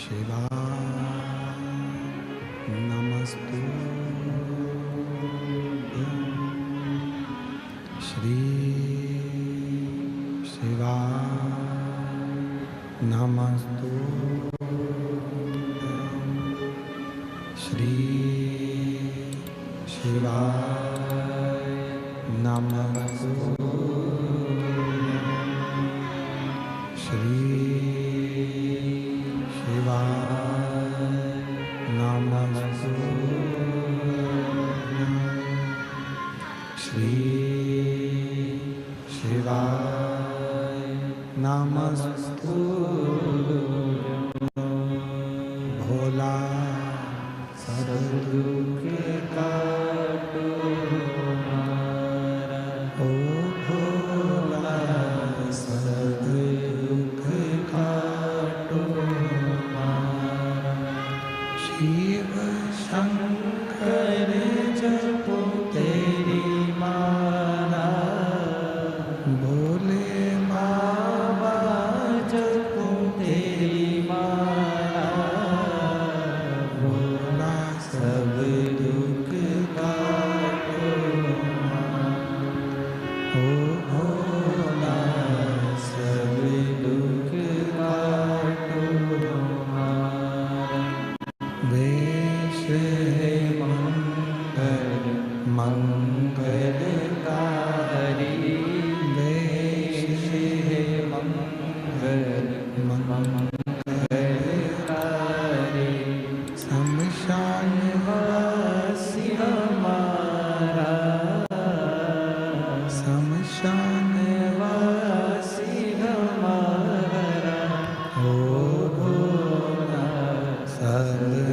शिवाय नमस्तुभ्यं श्री शिवाय नमस्तुभ्यं श्री शिवाय नमस्तुभ्यं श्री शिवाय नमस्तुभ्यं श्री शिवाय नमस्तुभ्यं भोला सद्दुख काटो हमारा, ओ भोला सद्दुख काटो हमारा। शिव शंकर जपो तेरी माला, भोले बाबा जपो तेरी माला, भोला सब दुख काटो हमारा, ओ भोला सब दुख काटो हमारा। वेश है मंगल मंगलकारी, वेश है मंगल मंगलकारी, शमशान वासी हमारा, शमशान वासी हमारा, ओ भोला सद